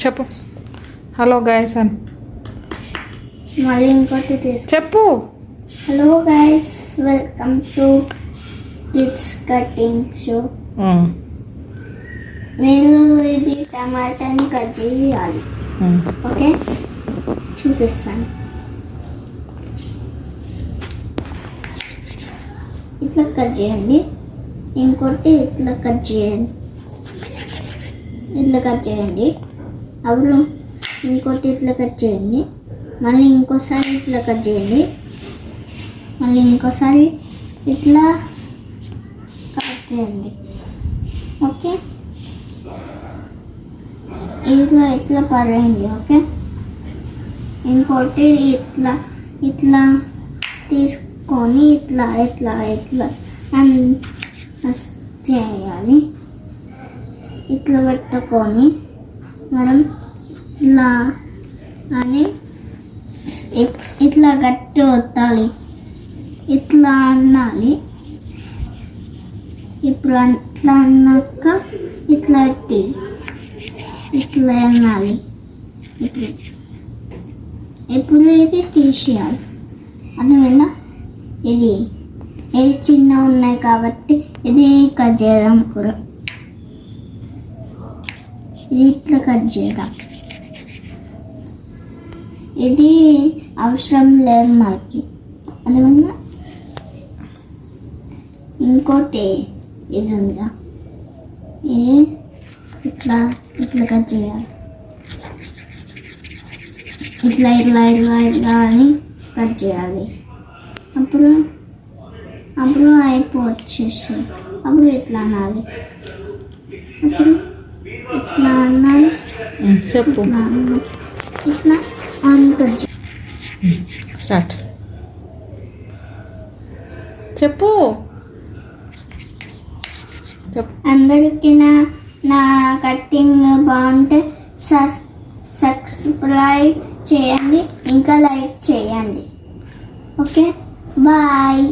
చెప్పు hello guys అని మళ్ళీ ఇంకోటి చెప్పు. Hello guys, welcome to kids cutting show. నేను ఇది టమాటాని కట్ చేయాలి. ఓకే, చూపిస్తాను. ఇట్లా కట్ చేయండి, ఇంకోటి ఇట్లా కట్ చేయండి, ఇట్లా కట్ చేయండి. అప్పుడు ఇంకోటి ఇట్లా కట్ చేయండి, మళ్ళీ ఇంకోసారి ఇట్లా కట్ చేయండి, మళ్ళీ ఇంకోసారి ఇట్లా కట్ చేయండి. ఓకే, ఇట్లా ఇట్లా పడేయండి. ఓకే, ఇంకోటి ఇట్లా ఇట్లా తీసుకొని ఇట్లా ఇట్లా ఇట్లా చేయాలి. ఇట్లా పెట్టుకొని మనం ఇట్లా అని ఇట్లా గట్టి ఒత్తాలి, ఇట్లా అనాలి. ఇప్పుడు ఇట్లా అన్నాక ఇట్లా పెట్టి ఇట్లా అనాలి. ఇప్పుడు ఇది తీసేయాలి. అర్థమైందా? ఇది చిన్న ఉన్నాయి కాబట్టి ఇది కట్ చేద్దాం. కూర ఇది ఇట్లా కట్ చేద్దాం. ఇది అవసరం లేదు మనకి. అర్థమైందా? ఇంకోటి ఇది ఉందా, ఇది ఇట్లా ఇట్లా కట్ చేయాలి. ఇట్లా ఇట్లా ఇట్లా ఇట్లా అని కట్ చేయాలి. అప్పుడు అయిపోవచ్చేసి అప్పుడు ఇట్లా అనాలి. అప్పుడు ఇట్లా అనాలి. చెప్పు. ఇట్లా అనుకోవచ్చు. స్టార్ట్. చెప్పు. అందరికీ నా కటింగ్ బాగుంటే సబ్స్క్రైబ్ చేయండి, ఇంకా లైక్ చేయండి. Okay, bye.